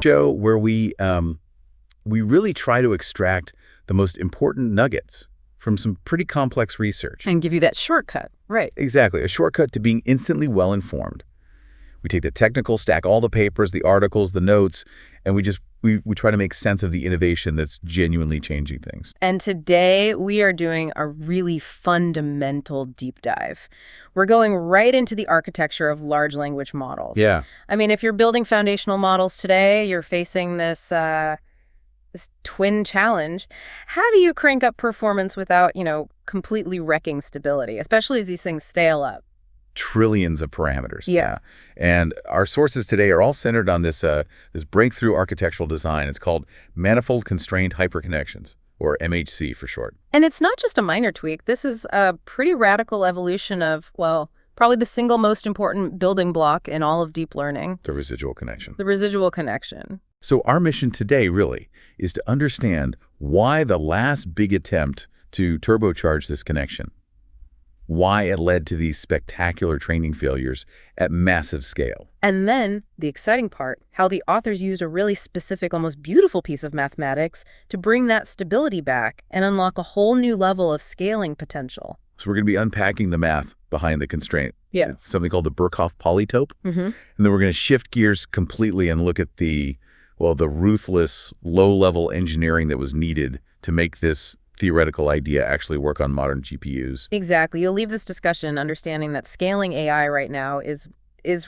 show where we really try to extract the most important nuggets from some pretty complex research. And give you that shortcut, right? Exactly, a shortcut to being instantly well-informed. We take the technical, stack all the papers, the articles, the notes, and we try to make sense of the innovation that's genuinely changing things. And today we are doing a really fundamental deep dive. We're going right into the architecture of large language models. Yeah. I mean, if you're building foundational models today, you're facing this twin challenge. How do you crank up performance without, completely wrecking stability, especially as these things scale up? Trillions of parameters. Yeah. And our sources today are all centered on this breakthrough architectural design. It's called Manifold-Constrained Hyper-Connections, or MHC for short. And it's not just a minor tweak. This is a pretty radical evolution of, well, probably the single most important building block in all of deep learning. The residual connection. The residual connection. So our mission today really is to understand why the last big attempt to turbocharge this connection, why it led to these spectacular training failures at massive scale. And then, the exciting part, how the authors used a really specific, almost beautiful piece of mathematics to bring that stability back and unlock a whole new level of scaling potential. So we're going to be unpacking the math behind the constraint. Yeah. It's something called the Birkhoff Polytope. Mm-hmm. And then we're going to shift gears completely and look at the ruthless, low-level engineering that was needed to make this theoretical idea actually work on modern GPUs. Exactly. You'll leave this discussion understanding that scaling AI right now is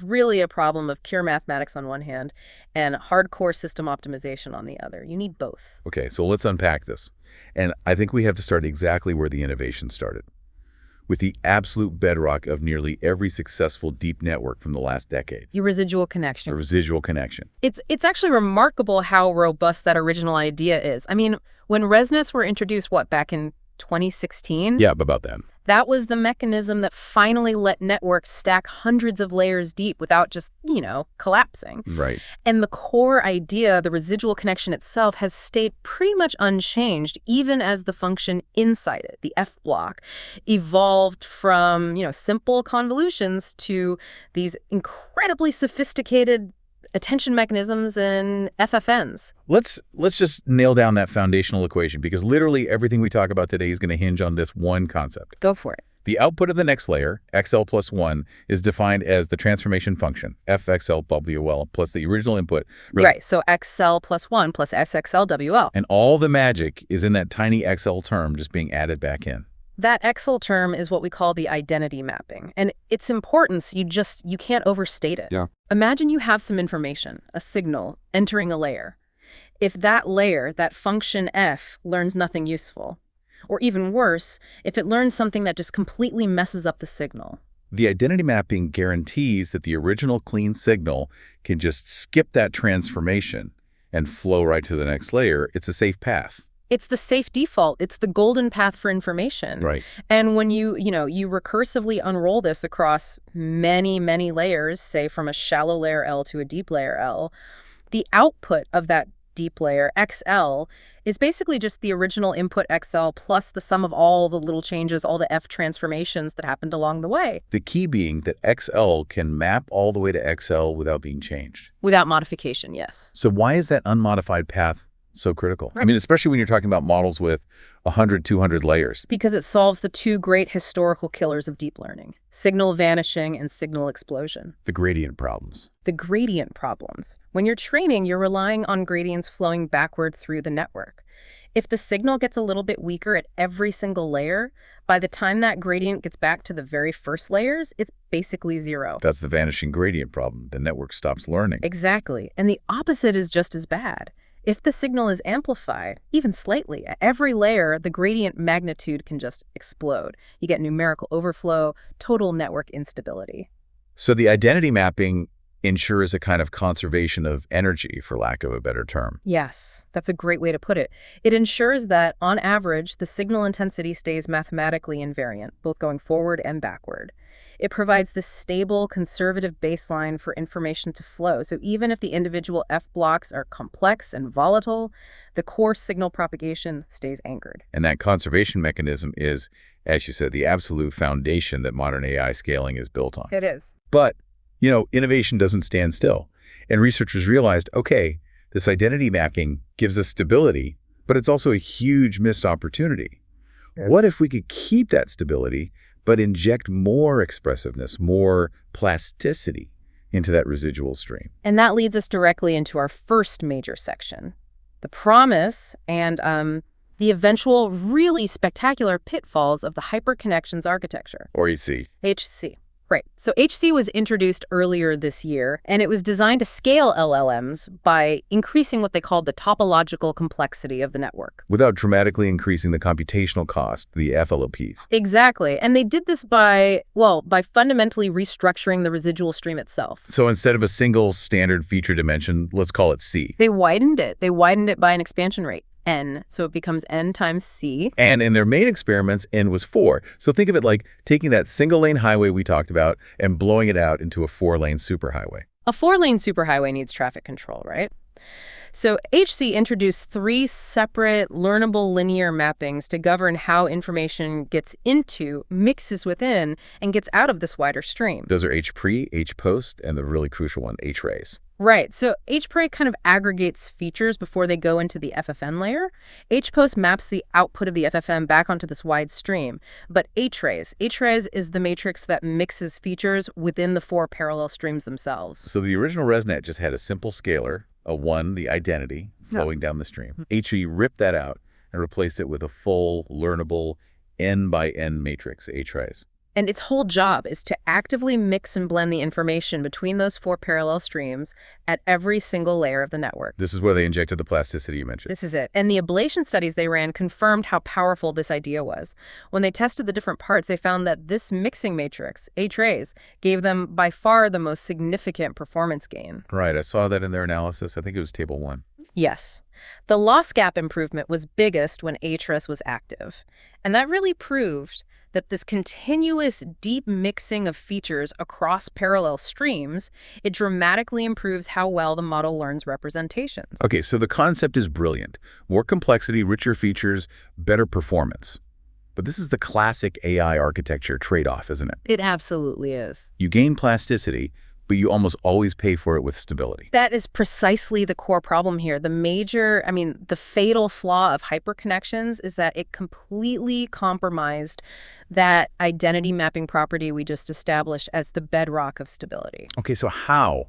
really a problem of pure mathematics on one hand and hardcore system optimization on the other. You need both. Okay, so let's unpack this. And I think we have to start exactly where the innovation started, with the absolute bedrock of nearly every successful deep network from the last decade. The residual connection. The residual connection. It's actually remarkable how robust that original idea is. I mean, when ResNets were introduced, back in 2016? Yeah, about that. That was the mechanism that finally let networks stack hundreds of layers deep without just, collapsing. Right. And the core idea, the residual connection itself, has stayed pretty much unchanged, even as the function inside it, the F block, evolved from, simple convolutions to these incredibly sophisticated attention mechanisms and FFNs. Let's just nail down that foundational equation, because literally everything we talk about today is going to hinge on this one concept. Go for it. The output of the next layer, XL plus 1, is defined as the transformation function, FXLWL, plus the original input. Right, so XL plus 1 plus SXLWL. And all the magic is in that tiny XL term just being added back in. That XL term is what we call the identity mapping. And its importance, you can't overstate it. Yeah. Imagine you have some information, a signal, entering a layer. If that layer, that function F, learns nothing useful, or even worse, if it learns something that just completely messes up the signal. The identity mapping guarantees that the original clean signal can just skip that transformation and flow right to the next layer. It's a safe path. It's the safe default. It's the golden path for information. Right. And when you recursively unroll this across many, many layers, say from a shallow layer L to a deep layer L, the output of that deep layer, XL, is basically just the original input XL plus the sum of all the little changes, all the F transformations that happened along the way. The key being that XL can map all the way to XL without being changed. Without modification, yes. So why is that unmodified path so critical? Right. I mean, especially when you're talking about models with 100, 200 layers. Because it solves the two great historical killers of deep learning, signal vanishing and signal explosion. The gradient problems. The gradient problems. When you're training, you're relying on gradients flowing backward through the network. If the signal gets a little bit weaker at every single layer, by the time that gradient gets back to the very first layers, it's basically zero. That's the vanishing gradient problem. The network stops learning. Exactly. And the opposite is just as bad. If the signal is amplified, even slightly, at every layer, the gradient magnitude can just explode. You get numerical overflow, total network instability. So the identity mapping ensures a kind of conservation of energy, for lack of a better term. Yes, that's a great way to put it. It ensures that, on average, the signal intensity stays mathematically invariant, both going forward and backward. It provides this stable, conservative baseline for information to flow. So even if the individual F blocks are complex and volatile, the core signal propagation stays anchored. And that conservation mechanism is, as you said, the absolute foundation that modern AI scaling is built on. It is. But, innovation doesn't stand still. And researchers realized, okay, This identity mapping gives us stability, but it's also a huge missed opportunity. What if we could keep that stability, but inject more expressiveness, more plasticity into that residual stream? And that leads us directly into our first major section, the promise and the eventual really spectacular pitfalls of the hyperconnections architecture. Or HC. HC. Right. So HC was introduced earlier this year, and it was designed to scale LLMs by increasing what they called the topological complexity of the network. Without dramatically increasing the computational cost, the FLOPs. Exactly. And they did this by fundamentally restructuring the residual stream itself. So instead of a single standard feature dimension, let's call it C. They widened it. They widened it by an expansion rate. N, so it becomes N times C. And in their main experiments, N was 4. So think of it like taking that single-lane highway we talked about and blowing it out into a 4-lane superhighway. A 4-lane superhighway needs traffic control, right? So HC introduced 3 separate learnable linear mappings to govern how information gets into, mixes within, and gets out of this wider stream. Those are H-pre, H-post, and the really crucial one, H-rays. Right. So H-pre kind of aggregates features before they go into the FFN layer. H-post maps the output of the FFM back onto this wide stream. But H-rays is the matrix that mixes features within the 4 parallel streams themselves. So the original ResNet just had a simple scalar, a 1, the identity, flowing down the stream. HE ripped that out and replaced it with a full, learnable, N by N matrix, H-rays. And its whole job is to actively mix and blend the information between those 4 parallel streams at every single layer of the network. This is where they injected the plasticity you mentioned. This is it. And the ablation studies they ran confirmed how powerful this idea was. When they tested the different parts, they found that this mixing matrix, H-rays, gave them by far the most significant performance gain. Right. I saw that in their analysis. I think it was table 1. Yes. The loss gap improvement was biggest when H-res was active. And that really proved that this continuous deep mixing of features across parallel streams, it dramatically improves how well the model learns representations. Okay, so the concept is brilliant. More complexity, richer features, better performance. But this is the classic AI architecture trade-off, isn't it? It absolutely is. You gain plasticity, but you almost always pay for it with stability. That is precisely the core problem here. The fatal flaw of hyperconnections is that it completely compromised that identity mapping property we just established as the bedrock of stability. Okay, so how?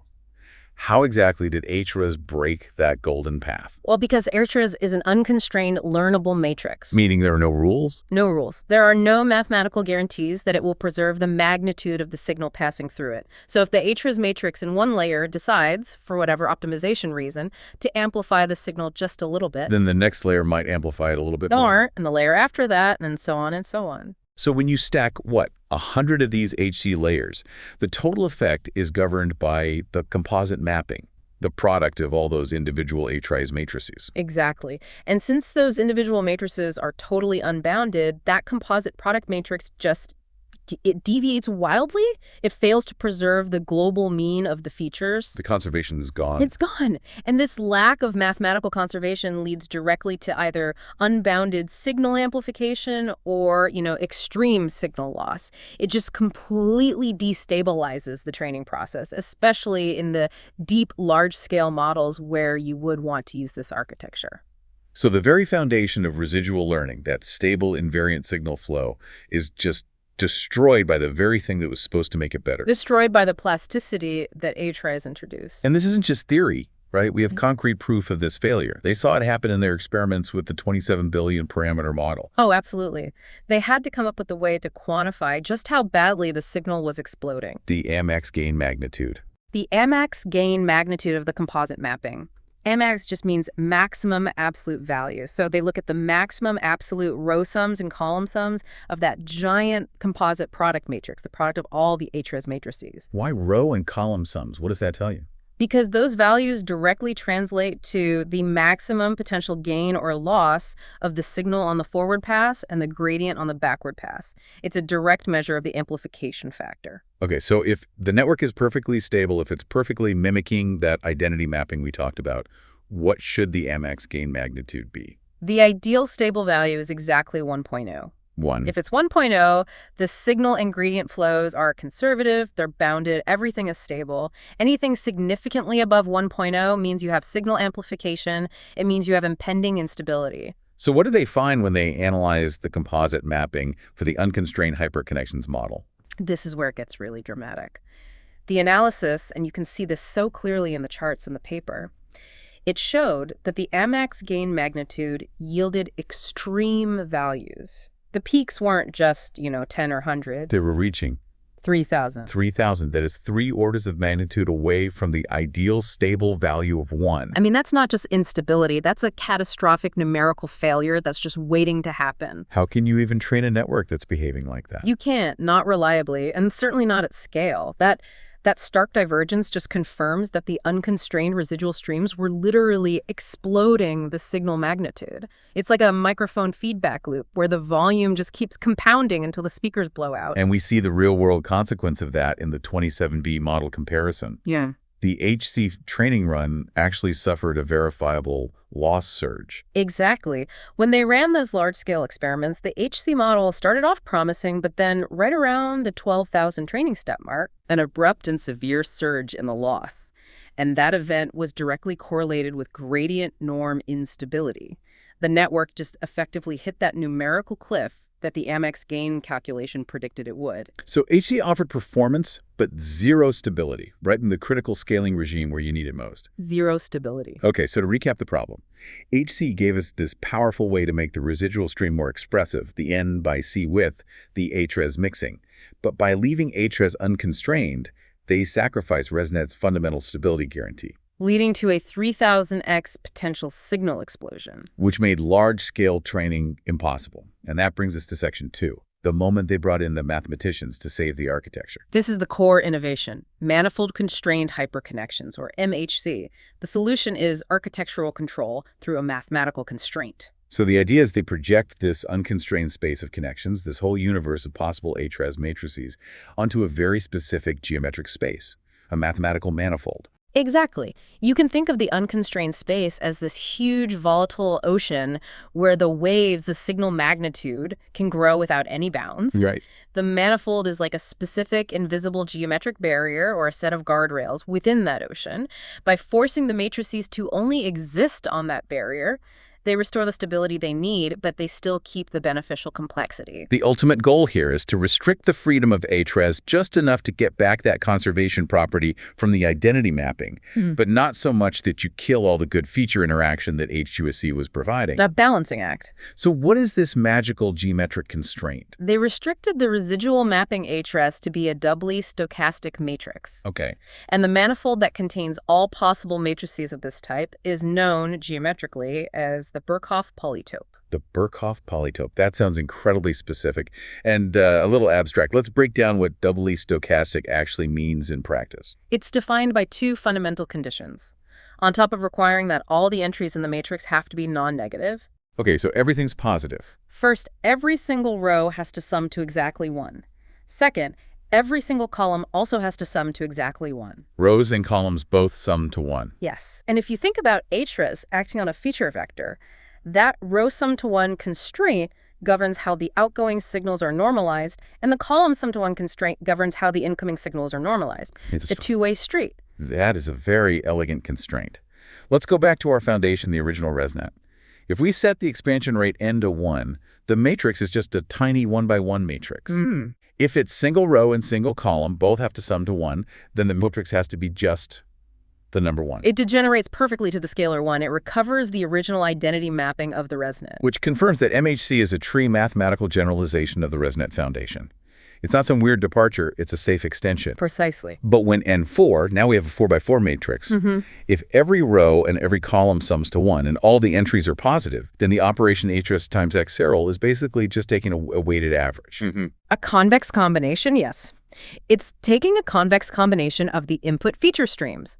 How exactly did H-res break that golden path? Well, because H-res is an unconstrained learnable matrix. Meaning there are no rules? No rules. There are no mathematical guarantees that it will preserve the magnitude of the signal passing through it. So if the H-res matrix in one layer decides, for whatever optimization reason, to amplify the signal just a little bit, then the next layer might amplify it a little bit more. And the layer after that, and so on and so on. So when you stack, 100 of these HC layers, the total effect is governed by the composite mapping, the product of all those individual H-rays matrices. Exactly. And since those individual matrices are totally unbounded, that composite product matrix it deviates wildly. It fails to preserve the global mean of the features. The conservation is gone. It's gone. And this lack of mathematical conservation leads directly to either unbounded signal amplification or, extreme signal loss. It just completely destabilizes the training process, especially in the deep, large-scale models where you would want to use this architecture. So the very foundation of residual learning, that stable invariant signal flow, is just destroyed by the very thing that was supposed to make it better. Destroyed by the plasticity that H-rays introduced. And this isn't just theory, right? We have concrete proof of this failure. They saw it happen in their experiments with the 27 billion parameter model. Oh, absolutely. They had to come up with a way to quantify just how badly the signal was exploding. The AMX gain magnitude. The AMX gain magnitude of the composite mapping. AMX just means maximum absolute value. So they look at the maximum absolute row sums and column sums of that giant composite product matrix, the product of all the H-res matrices. Why row and column sums? What does that tell you? Because those values directly translate to the maximum potential gain or loss of the signal on the forward pass and the gradient on the backward pass. It's a direct measure of the amplification factor. Okay, so if the network is perfectly stable, if it's perfectly mimicking that identity mapping we talked about, what should the AMX gain magnitude be? The ideal stable value is exactly 1.0. 1. If it's 1.0, the signal ingredient flows are conservative, they're bounded, everything is stable. Anything significantly above 1.0 means you have signal amplification. It means you have impending instability. So what do they find when they analyze the composite mapping for the unconstrained hyperconnections model? This is where it gets really dramatic. The analysis, and you can see this so clearly in the charts in the paper, it showed that the Amax gain magnitude yielded extreme values. The peaks weren't just, 10 or 100. They were reaching 3,000. 3,000. That is 3 orders of magnitude away from the ideal stable value of 1. I mean, that's not just instability. That's a catastrophic numerical failure that's just waiting to happen. How can you even train a network that's behaving like that? You can't, not reliably, and certainly not at scale. That stark divergence just confirms that the unconstrained residual streams were literally exploding the signal magnitude. It's like a microphone feedback loop where the volume just keeps compounding until the speakers blow out. And we see the real-world consequence of that in the 27B model comparison. Yeah. The HC training run actually suffered a verifiable loss surge. Exactly. When they ran those large-scale experiments, the HC model started off promising, but then right around the 12,000 training step mark, an abrupt and severe surge in the loss. And that event was directly correlated with gradient norm instability. The network just effectively hit that numerical cliff that the Amex gain calculation predicted it would. So HC offered performance, but zero stability, right in the critical scaling regime where you need it most. Zero stability. Okay, so to recap the problem, HC gave us this powerful way to make the residual stream more expressive, the N by C width, the HRES mixing. But by leaving HRES unconstrained, they sacrificed ResNet's fundamental stability guarantee, leading to a 3,000x potential signal explosion. which made large-scale training impossible. And that brings us to section 2, the moment they brought in the mathematicians to save the architecture. This is the core innovation, Manifold-Constrained Hyper-Connections, or MHC. The solution is architectural control through a mathematical constraint. So the idea is they project this unconstrained space of connections, this whole universe of possible HRES matrices, onto a very specific geometric space, a mathematical manifold. Exactly. You can think of the unconstrained space as this huge volatile ocean where the waves, the signal magnitude, can grow without any bounds. Right. The manifold is like a specific invisible geometric barrier or a set of guardrails within that ocean. By forcing the matrices to only exist on that barrier, they restore the stability they need, but they still keep the beneficial complexity. The ultimate goal here is to restrict the freedom of HRES just enough to get back that conservation property from the identity mapping, but not so much that you kill all the good feature interaction that H2SC was providing. A balancing act. So what is this magical geometric constraint? They restricted the residual mapping HRES to be a doubly stochastic matrix. Okay. And the manifold that contains all possible matrices of this type is known geometrically as the Birkhoff Polytope. The Birkhoff Polytope. That sounds incredibly specific and a little abstract. Let's break down what doubly stochastic actually means in practice. It's defined by 2 fundamental conditions. On top of requiring that all the entries in the matrix have to be non-negative. Okay, so everything's positive. First, every single row has to sum to exactly 1. Second, every single column also has to sum to exactly 1. Rows and columns both sum to 1. Yes. And if you think about HRES acting on a feature vector, that row sum to 1 constraint governs how the outgoing signals are normalized, and the column sum to 1 constraint governs how the incoming signals are normalized. It's a two-way street. That is a very elegant constraint. Let's go back to our foundation, the original ResNet. If we set the expansion rate n to 1, the matrix is just a tiny 1-by-1 matrix. If it's single row and single column, both have to sum to 1, then the matrix has to be just the number 1. It degenerates perfectly to the scalar 1. It recovers the original identity mapping of the ResNet. Which confirms that MHC is a tree mathematical generalization of the ResNet foundation. It's not some weird departure, it's a safe extension. Precisely. But when N4, now we have a 4-by-4 matrix, if every row and every column sums to 1 and all the entries are positive, then the operation HRES times X Serral is basically just taking a weighted average. A convex combination, yes. It's taking a convex combination of the input feature streams,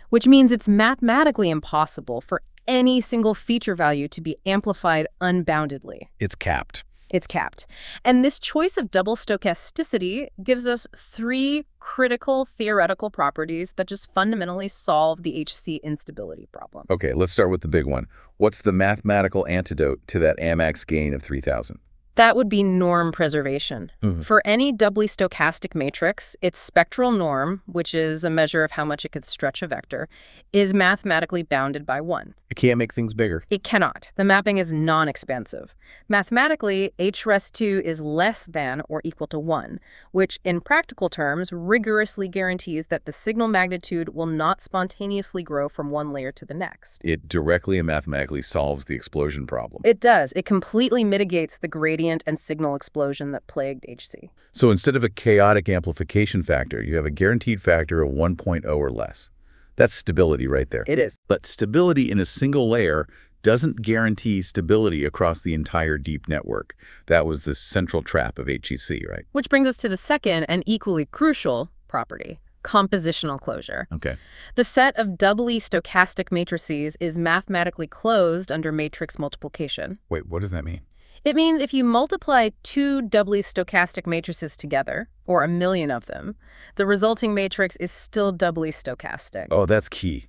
which means it's mathematically impossible for any single feature value to be amplified unboundedly. It's capped. It's capped. And this choice of double stochasticity gives us 3 critical theoretical properties that just fundamentally solve the HC instability problem. Okay, let's start with the big one. What's the mathematical antidote to that Amax gain of 3,000? That would be norm preservation. Mhm. For any doubly stochastic matrix, its spectral norm, which is a measure of how much it could stretch a vector, is mathematically bounded by 1. It can't make things bigger. It cannot. The mapping is non-expansive. Mathematically, h-2 is less than or equal to 1, which in practical terms rigorously guarantees that the signal magnitude will not spontaneously grow from one layer to the next. It directly and mathematically solves the explosion problem. It does. It completely mitigates the gradient and signal explosion that plagued HC. So instead of a chaotic amplification factor, you have a guaranteed factor of 1.0 or less. That's stability right there. It is. But stability in a single layer doesn't guarantee stability across the entire deep network. That was the central trap of HEC, right? Which brings us to the second and equally crucial property, compositional closure. Okay. The set of doubly stochastic matrices is mathematically closed under matrix multiplication. Wait, what does that mean? It means if you multiply two doubly stochastic matrices together, or 1,000,000 of them, the resulting matrix is still doubly stochastic. Oh, that's key.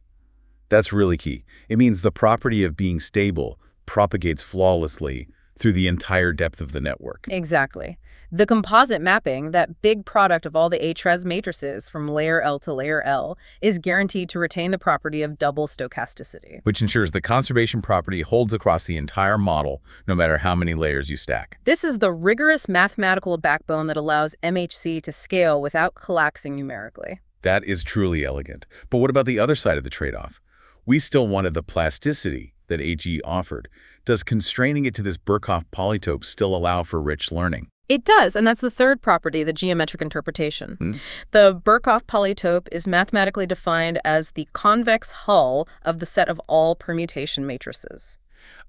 That's really key. It means the property of being stable propagates flawlessly through the entire depth of the network. Exactly. The composite mapping, that big product of all the HRES matrices from layer L to layer L, is guaranteed to retain the property of double stochasticity. Which ensures the conservation property holds across the entire model, no matter how many layers you stack. This is the rigorous mathematical backbone that allows MHC to scale without collapsing numerically. That is truly elegant. But what about the other side of the trade-off? We still wanted the plasticity that AG offered. Does constraining it to this Birkhoff polytope still allow for rich learning? It does, and that's the third property, the geometric interpretation. The Birkhoff polytope is mathematically defined as the convex hull of the set of all permutation matrices.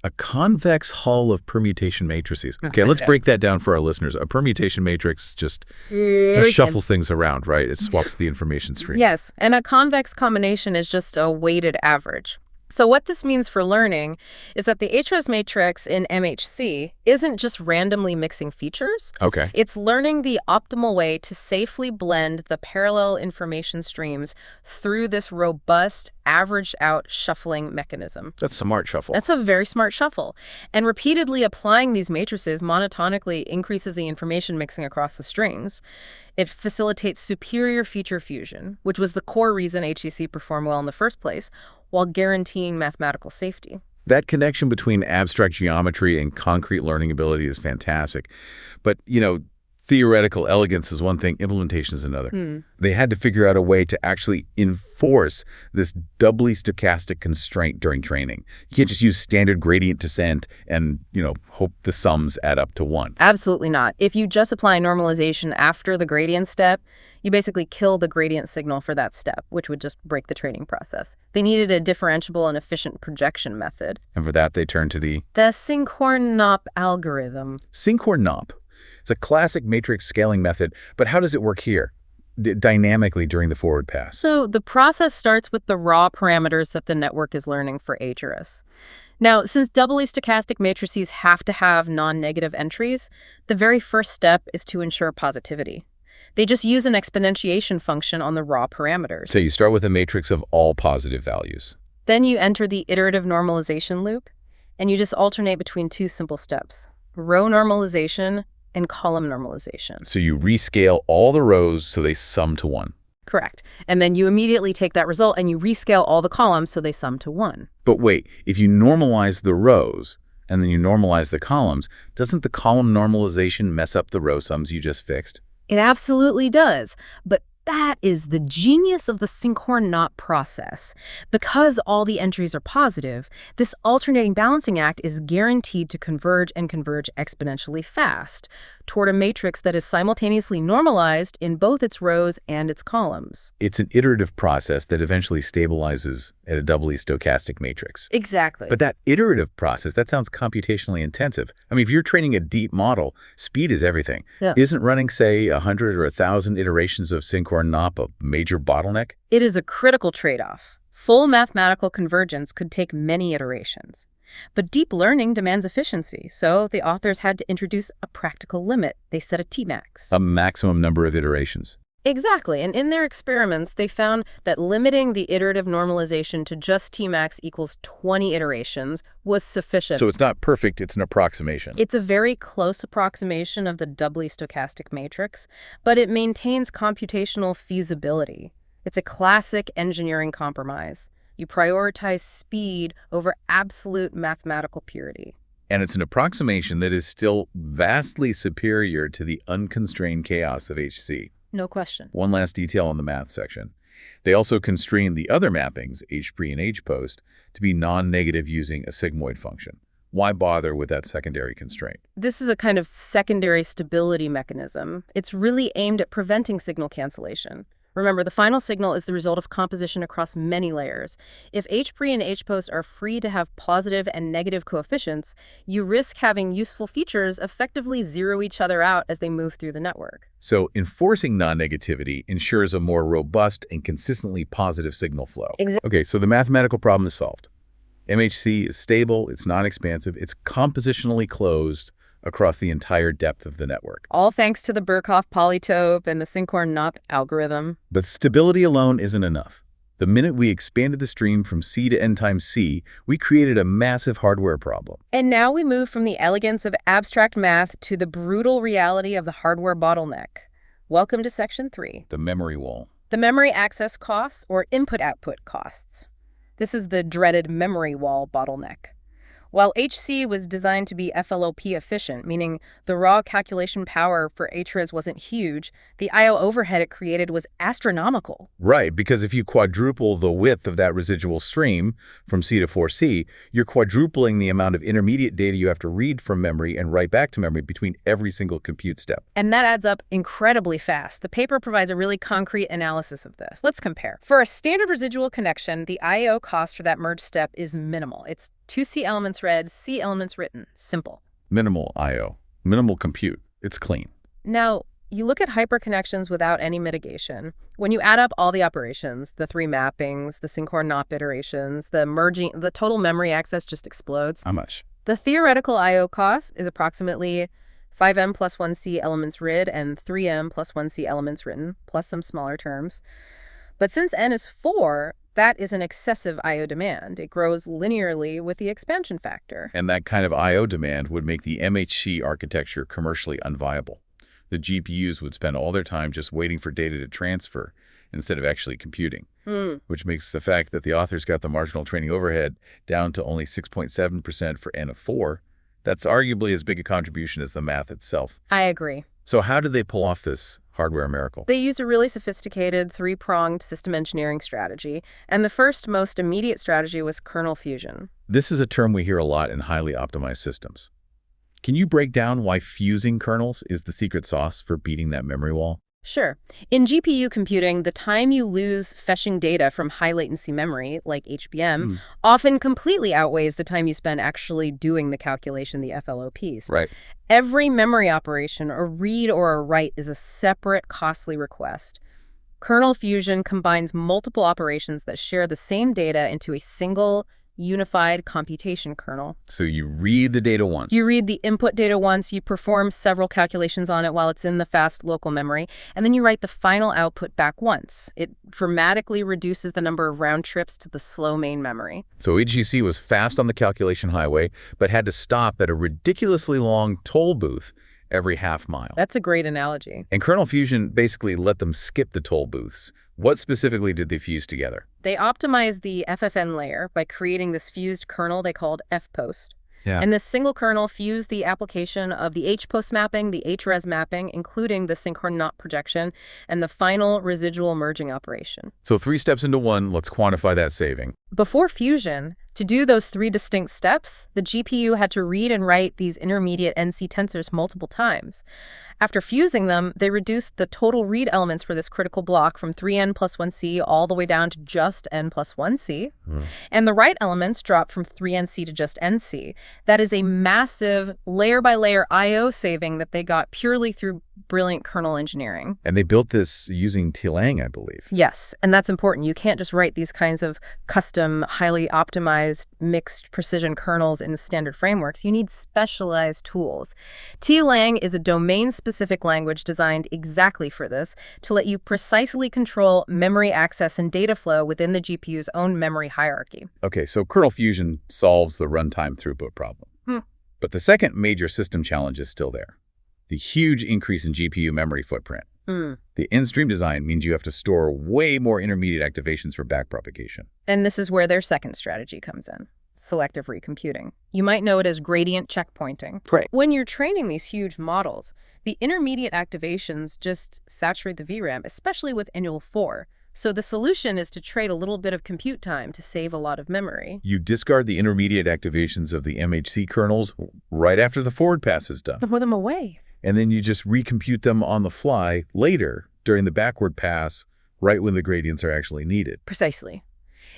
A convex hull of permutation matrices. Okay, let's break that down for our listeners. A permutation matrix just shuffles things around, right? It swaps the information stream. Yes, and a convex combination is just a weighted average. So what this means for learning is that the HRES matrix in MHC isn't just randomly mixing features. Okay. It's learning the optimal way to safely blend the parallel information streams through this robust, averaged-out shuffling mechanism. That's smart shuffle. That's a very smart shuffle. And repeatedly applying these matrices monotonically increases the information mixing across the strings. It facilitates superior feature fusion, which was the core reason HEC performed well in the first place, while guaranteeing mathematical safety. That connection between abstract geometry and concrete learning ability is fantastic. But, theoretical elegance is one thing, implementation is another. They had to figure out a way to actually enforce this doubly stochastic constraint during training. You can't just use standard gradient descent and, hope the sums add up to 1. Absolutely not. If you just apply normalization after the gradient step, you basically kill the gradient signal for that step, which would just break the training process. They needed a differentiable and efficient projection method. And for that, they turned to the Sinkhorn-Knopp Algorithm. Sinkhorn-Knopp. It's a classic matrix scaling method, but how does it work here? Dynamically during the forward pass? So the process starts with the raw parameters that the network is learning for HRS. Now, since doubly stochastic matrices have to have non-negative entries, the very first step is to ensure positivity. They just use an exponentiation function on the raw parameters. So you start with a matrix of all positive values. Then you enter the iterative normalization loop, and you just alternate between two simple steps: row normalization and column normalization. So you rescale all the rows so they sum to 1. Correct. And then you immediately take that result and you rescale all the columns so they sum to 1. But wait, if you normalize the rows and then you normalize the columns, doesn't the column normalization mess up the row sums you just fixed? It absolutely does. But that is the genius of the Sinkhorn-Knopp process. Because all the entries are positive, this alternating balancing act is guaranteed to converge and converge exponentially fast toward a matrix that is simultaneously normalized in both its rows and its columns. It's an iterative process that eventually stabilizes at a doubly stochastic matrix. Exactly. But that iterative process, that sounds computationally intensive. I mean, if you're training a deep model, speed is everything. Yeah. Isn't running, say, 100 or 1,000 iterations of Sinkhorn-Knopp a major bottleneck? It is a critical trade-off. Full mathematical convergence could take many iterations. But deep learning demands efficiency, so the authors had to introduce a practical limit. They set a Tmax. A maximum number of iterations. Exactly, and in their experiments, they found that limiting the iterative normalization to just Tmax equals 20 iterations was sufficient. So it's not perfect, it's an approximation. It's a very close approximation of the doubly stochastic matrix, but it maintains computational feasibility. It's a classic engineering compromise. You prioritize speed over absolute mathematical purity. And it's an approximation that is still vastly superior to the unconstrained chaos of HC. No question. One last detail on the math section. They also constrain the other mappings, H-pre and H-post, to be non-negative using a sigmoid function. Why bother with that secondary constraint? This is a kind of secondary stability mechanism. It's really aimed at preventing signal cancellation. Remember, the final signal is the result of composition across many layers. If H-pre and H-post are free to have positive and negative coefficients, you risk having useful features effectively zero each other out as they move through the network. So enforcing non-negativity ensures a more robust and consistently positive signal flow. Okay, so the mathematical problem is solved. MHC is stable, it's non-expansive, it's compositionally closed across the entire depth of the network. All thanks to the Birkhoff Polytope and the Sinkhorn-Knopp Algorithm. But stability alone isn't enough. The minute we expanded the stream from C to n times C, we created a massive hardware problem. And now we move from the elegance of abstract math to the brutal reality of the hardware bottleneck. Welcome to Section 3. The memory wall. The memory access costs, or input-output costs. This is the dreaded memory wall bottleneck. While HC was designed to be FLOP efficient, meaning the raw calculation power for HRES wasn't huge, the I/O overhead it created was astronomical. Right, because if you quadruple the width of that residual stream from C to 4C, you're quadrupling the amount of intermediate data you have to read from memory and write back to memory between every single compute step. And that adds up incredibly fast. The paper provides a really concrete analysis of this. Let's compare. For a standard residual connection, the I/O cost for that merge step is minimal. It's 2C elements read, C elements written. Simple. Minimal I/O, minimal compute. It's clean. Now, you look at hyperconnections without any mitigation. When you add up all the operations, the 3 mappings, the Sinkhorn-Knopp iterations, the merging, the total memory access just explodes. How much? The theoretical I/O cost is approximately 5m plus 1c elements read and 3m plus 1c elements written, plus some smaller terms. But since n is 4, that is an excessive I/O demand. It grows linearly with the expansion factor. And that kind of I/O demand would make the MHC architecture commercially unviable. The GPUs would spend all their time just waiting for data to transfer instead of actually computing, which makes the fact that the authors got the marginal training overhead down to only 6.7% for N of 4. That's arguably as big a contribution as the math itself. I agree. So how did they pull off this hardware miracle? They used a really sophisticated 3-pronged system engineering strategy, and the first most immediate strategy was kernel fusion. This is a term we hear a lot in highly optimized systems. Can you break down why fusing kernels is the secret sauce for beating that memory wall? Sure. In GPU computing, the time you lose fetching data from high latency memory, like HBM, often completely outweighs the time you spend actually doing the calculation, the FLOPs. Right. Every memory operation, a read or a write, is a separate, costly request. Kernel fusion combines multiple operations that share the same data into a single, unified computation kernel. So you read the data once. You read the input data once, you perform several calculations on it while it's in the fast local memory, and then you write the final output back once. It dramatically reduces the number of round trips to the slow main memory. So HGC was fast on the calculation highway, but had to stop at a ridiculously long toll booth every half mile. That's a great analogy. And kernel fusion basically let them skip the toll booths. What specifically did they fuse together? They optimized the FFN layer by creating this fused kernel they called FPost. Yeah. And this single kernel fused the application of the HPost mapping, the HRES mapping, including the Sinkhorn-Knopp projection, and the final residual merging operation. So 3 steps into one, let's quantify that saving. Before fusion, to do those 3 distinct steps, the GPU had to read and write these intermediate NC tensors multiple times. After fusing them, they reduced the total read elements for this critical block from 3n plus 1c all the way down to just n plus 1c. And the write elements dropped from 3nc to just nc. That is a massive layer-by-layer I/O saving that they got purely through brilliant kernel engineering. And they built this using Tlang, I believe. Yes, and that's important. You can't just write these kinds of custom, highly optimized, mixed precision kernels in standard frameworks. You need specialized tools. Tlang is a domain-specific specific language designed exactly for this to let you precisely control memory access and data flow within the GPU's own memory hierarchy. Okay, so kernel fusion solves the runtime throughput problem. But the second major system challenge is still there. The huge increase in GPU memory footprint. The in-stream design means you have to store way more intermediate activations for backpropagation. And this is where their second strategy comes in. Selective recomputing. You might know it as gradient checkpointing. Right. When you're training these huge models, the intermediate activations just saturate the VRAM, especially with annual 4. So the solution is to trade a little bit of compute time to save a lot of memory. You discard the intermediate activations of the MHC kernels right after the forward pass is done. Throw them away. And then you just recompute them on the fly later during the backward pass, right when the gradients are actually needed. Precisely.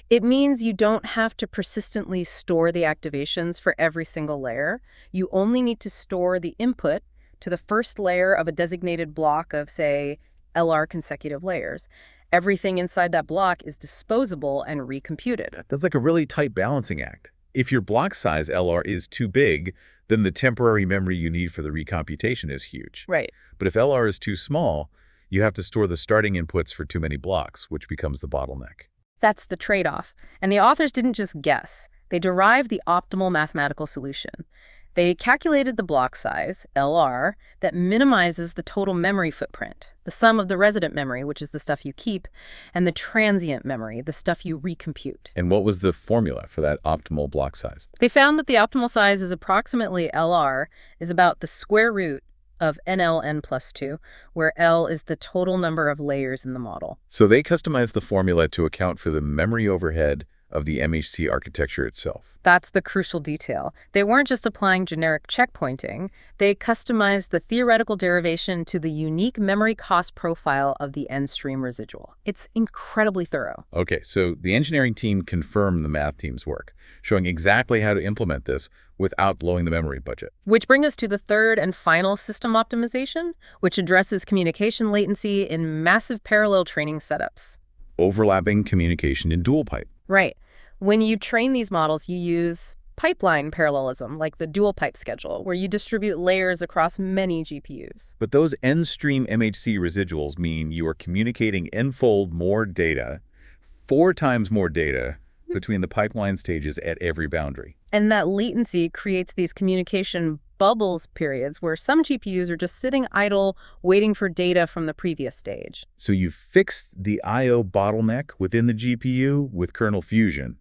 It means you don't have to persistently store the activations for every single layer. You only need to store the input to the first layer of a designated block of, say, LR consecutive layers. Everything inside that block is disposable and recomputed. That's like a really tight balancing act. If your block size LR is too big, then the temporary memory you need for the recomputation is huge. Right. But if LR is too small, you have to store the starting inputs for too many blocks, which becomes the bottleneck. That's the trade-off. And the authors didn't just guess. They derived the optimal mathematical solution. They calculated the block size, LR, that minimizes the total memory footprint, the sum of the resident memory, which is the stuff you keep, and the transient memory, the stuff you recompute. And what was the formula for that optimal block size? They found that the optimal size is approximately LR is about the square root of NLN plus 2, where L is the total number of layers in the model. So they customized the formula to account for the memory overhead of the MHC architecture itself. That's the crucial detail. They weren't just applying generic checkpointing. They customized the theoretical derivation to the unique memory cost profile of the n-stream residual. It's incredibly thorough. Okay, so the engineering team confirmed the math team's work, showing exactly how to implement this without blowing the memory budget. Which brings us to the third and final system optimization, which addresses communication latency in massive parallel training setups. Overlapping communication in dual pipe. Right. When you train these models, you use pipeline parallelism, like the dual pipe schedule, where you distribute layers across many GPUs. But those n-stream MHC residuals mean you are communicating n-fold more data, 4 times more data, between the pipeline stages at every boundary. And that latency creates these communication bubbles periods where some GPUs are just sitting idle, waiting for data from the previous stage. So you fixed the I/O bottleneck within the GPU with kernel fusion.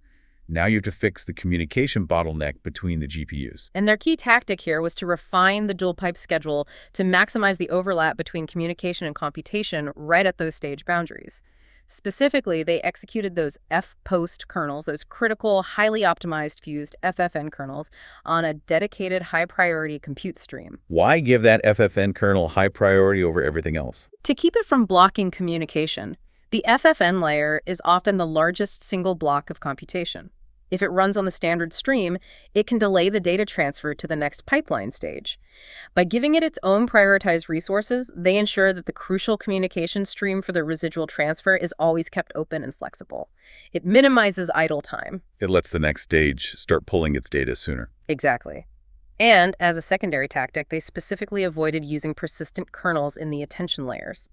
Now you have to fix the communication bottleneck between the GPUs. And their key tactic here was to refine the dual pipe schedule to maximize the overlap between communication and computation right at those stage boundaries. Specifically, they executed those F-post kernels, those critical, highly optimized fused FFN kernels, on a dedicated high-priority compute stream. Why give that FFN kernel high priority over everything else? To keep it from blocking communication, the FFN layer is often the largest single block of computation. If it runs on the standard stream, it can delay the data transfer to the next pipeline stage. By giving it its own prioritized resources, they ensure that the crucial communication stream for the residual transfer is always kept open and flexible. It minimizes idle time. It lets the next stage start pulling its data sooner. Exactly. And as a secondary tactic, they specifically avoided using persistent kernels in the attention layers.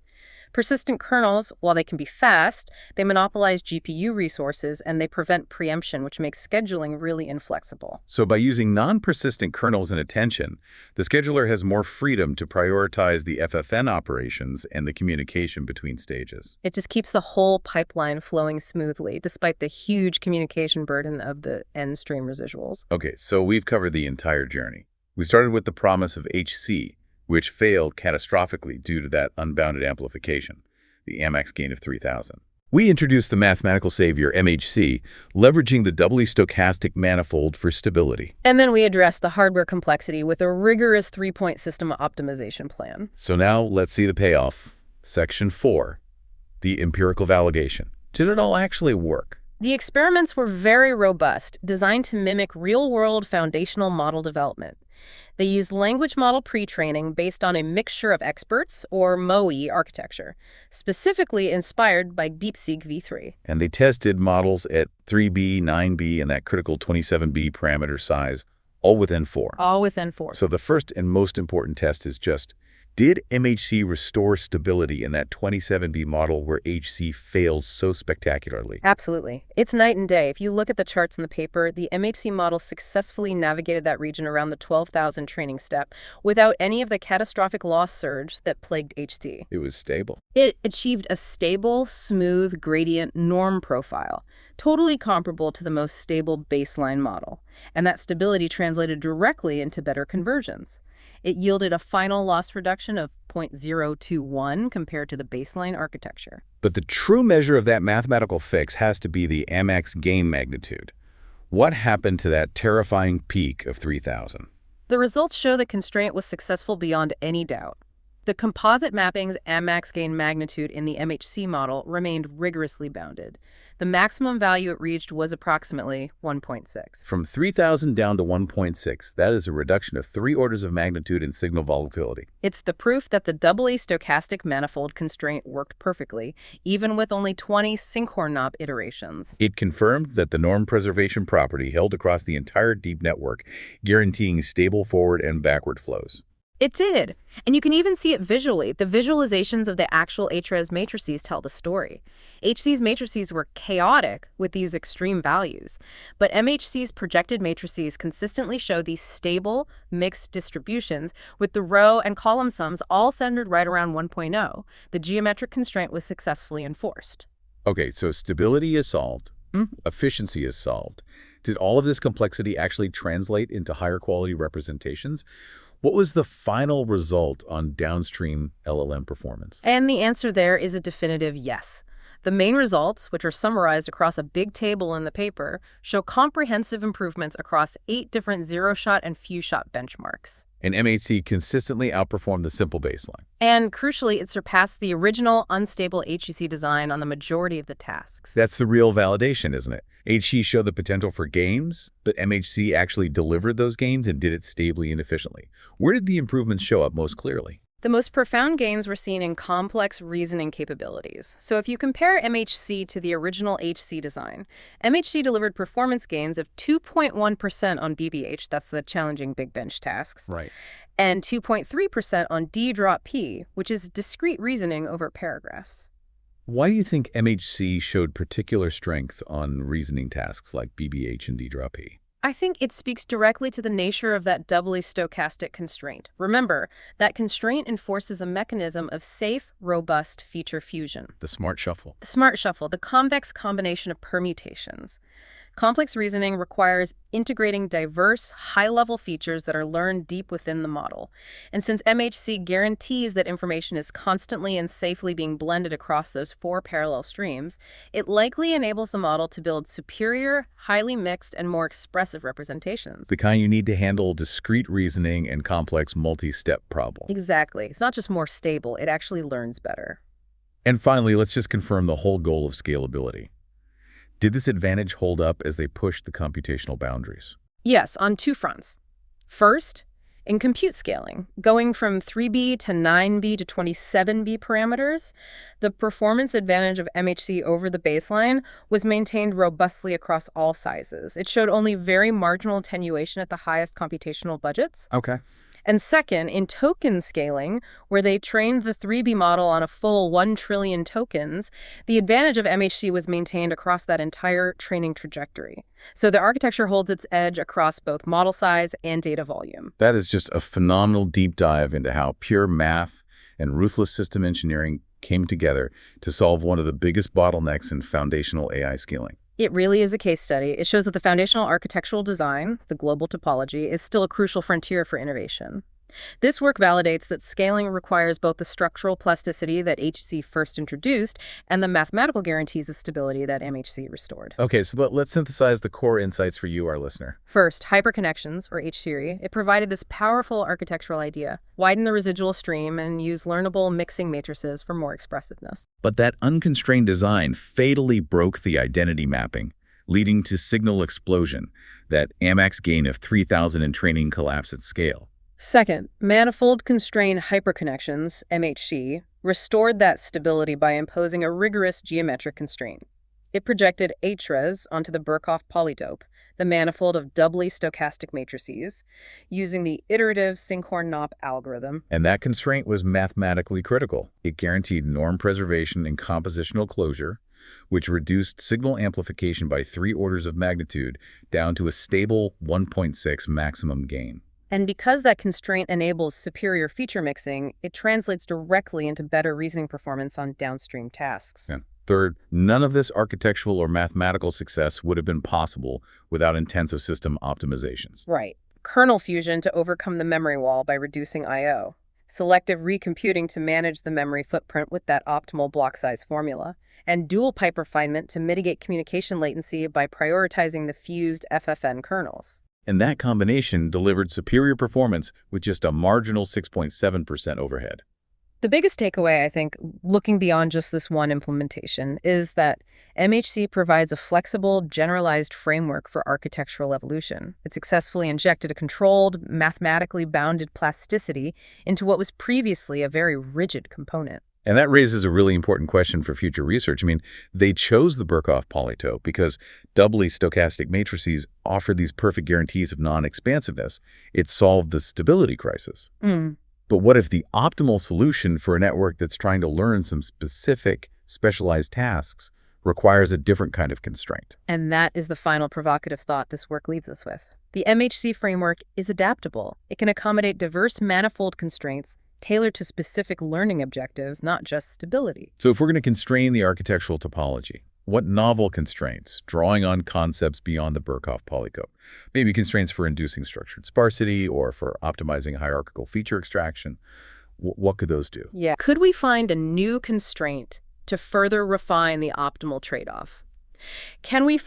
Persistent kernels, while they can be fast, they monopolize GPU resources and they prevent preemption, which makes scheduling really inflexible. So by using non-persistent kernels in attention, the scheduler has more freedom to prioritize the FFN operations and the communication between stages. It just keeps the whole pipeline flowing smoothly, despite the huge communication burden of the n-stream residuals. Okay, so we've covered the entire journey. We started with the promise of HC, which failed catastrophically due to that unbounded amplification, the Amex gain of 3,000. We introduced the mathematical savior, MHC, leveraging the doubly stochastic manifold for stability. And then we addressed the hardware complexity with a rigorous 3-point system optimization plan. So now let's see the payoff. Section 4, the empirical validation. Did it all actually work? The experiments were very robust, designed to mimic real-world foundational model development. They used language model pre-training based on a mixture of experts, or MOE architecture, specifically inspired by DeepSeek v3. And they tested models at 3B, 9B, and that critical 27B parameter size, all within 4. All within 4. So the first and most important test is just, Did MHC restore stability in that 27B model where HC fails so spectacularly? Absolutely. It's night and day. If you look at the charts in the paper, the MHC model successfully navigated that region around the 12,000 training step without any of the catastrophic loss surge that plagued HC. It was stable. It achieved a stable, smooth gradient norm profile, totally comparable to the most stable baseline model. And that stability translated directly into better conversions. It yielded a final loss reduction of 0.021 compared to the baseline architecture. But the true measure of that mathematical fix has to be the Amax gain magnitude. What happened to that terrifying peak of 3,000? The results show the constraint was successful beyond any doubt. The composite mapping's Amax gain magnitude in the MHC model remained rigorously bounded. The maximum value it reached was approximately 1.6. From 3,000 down to 1.6, that is a reduction of 3 orders of magnitude in signal volatility. It's the proof that the doubly stochastic manifold constraint worked perfectly, even with only 20 Sinkhorn-Knopp iterations. It confirmed that the norm preservation property held across the entire deep network, guaranteeing stable forward and backward flows. It did. And you can even see it visually. The visualizations of the actual iterative matrices tell the story. HC's matrices were chaotic with these extreme values, but MHC's projected matrices consistently show these stable, mixed distributions with the row and column sums all centered right around 1.0. The geometric constraint was successfully enforced. Okay, so stability is solved. Efficiency is solved. Did all of this complexity actually translate into higher quality representations? What was the final result on downstream LLM performance? And the answer there is a definitive yes. The main results, which are summarized across a big table in the paper, show comprehensive improvements across 8 different zero-shot and few-shot benchmarks. And MHC consistently outperformed the simple baseline. And crucially, it surpassed the original unstable HEC design on the majority of the tasks. That's the real validation, isn't it? HC showed the potential for gains, but MHC actually delivered those gains and did it stably and efficiently. Where did the improvements show up most clearly? The most profound gains were seen in complex reasoning capabilities. So if you compare MHC to the original HC design, MHC delivered performance gains of 2.1% on BBH, that's the challenging big bench tasks, Right. and 2.3% on D-drop-P, which is discrete reasoning over paragraphs. Why do you think MHC showed particular strength on reasoning tasks like BBH and D-drop-P? I think it speaks directly to the nature of that doubly stochastic constraint. Remember, that constraint enforces a mechanism of safe, robust feature fusion. The smart shuffle. The smart shuffle, the convex combination of permutations. Complex reasoning requires integrating diverse, high-level features that are learned deep within the model. And since MHC guarantees that information is constantly and safely being blended across those 4 parallel streams, it likely enables the model to build superior, highly mixed, and more expressive representations. The kind you need to handle discrete reasoning and complex multi-step problems. Exactly. It's not just more stable, it actually learns better. And finally, let's just confirm the whole goal of scalability. Did this advantage hold up as they pushed the computational boundaries? Yes, on 2 fronts. First, in compute scaling, going from 3B to 9B to 27B parameters, the performance advantage of MHC over the baseline was maintained robustly across all sizes. It showed only very marginal attenuation at the highest computational budgets. Okay. And second, in token scaling, where they trained the 3B model on a full 1 trillion tokens, the advantage of MHC was maintained across that entire training trajectory. So the architecture holds its edge across both model size and data volume. That is just a phenomenal deep dive into how pure math and ruthless system engineering came together to solve one of the biggest bottlenecks in foundational AI scaling. It really is a case study. It shows that the foundational architectural design, the global topology, is still a crucial frontier for innovation. This work validates that scaling requires both the structural plasticity that HC first introduced and the mathematical guarantees of stability that MHC restored. Okay, so let's synthesize the core insights for you, our listener. First, hyper-connections, or H-theory. It provided this powerful architectural idea: widen the residual stream and use learnable mixing matrices for more expressiveness. But that unconstrained design fatally broke the identity mapping, leading to signal explosion, that Amax gain of 3,000 in training collapse at scale. Second, Manifold-Constrained Hyper-Connections, MHC, restored that stability by imposing a rigorous geometric constraint. It projected HRES onto the Birkhoff Polytope, the manifold of doubly stochastic matrices, using the iterative Sinkhorn-Knopp algorithm. And that constraint was mathematically critical. It guaranteed norm preservation and compositional closure, which reduced signal amplification by 3 orders of magnitude down to a stable 1.6 maximum gain. And because that constraint enables superior feature mixing, it translates directly into better reasoning performance on downstream tasks. And third, none of this architectural or mathematical success would have been possible without intensive system optimizations. Right. Kernel fusion to overcome the memory wall by reducing I/O. Selective recomputing to manage the memory footprint with that optimal block size formula. And dual pipe refinement to mitigate communication latency by prioritizing the fused FFN kernels. And that combination delivered superior performance with just a marginal 6.7% overhead. The biggest takeaway, I think, looking beyond just this one implementation, is that MHC provides a flexible, generalized framework for architectural evolution. It successfully injected a controlled, mathematically bounded plasticity into what was previously a very rigid component. And that raises a really important question for future research. I mean, they chose the Birkhoff polytope because doubly stochastic matrices offer these perfect guarantees of non-expansiveness. It solved the stability crisis. But what if the optimal solution for a network that's trying to learn some specific, specialized tasks requires a different kind of constraint? And that is the final provocative thought this work leaves us with. The MHC framework is adaptable. It can accommodate diverse manifold constraints tailored to specific learning objectives, not just stability. So if we're going to constrain the architectural topology, what novel constraints, drawing on concepts beyond the Birkhoff polytope? Maybe constraints for inducing structured sparsity or for optimizing hierarchical feature extraction. What could those do? Yeah. Could we find a new constraint to further refine the optimal trade-off? Can we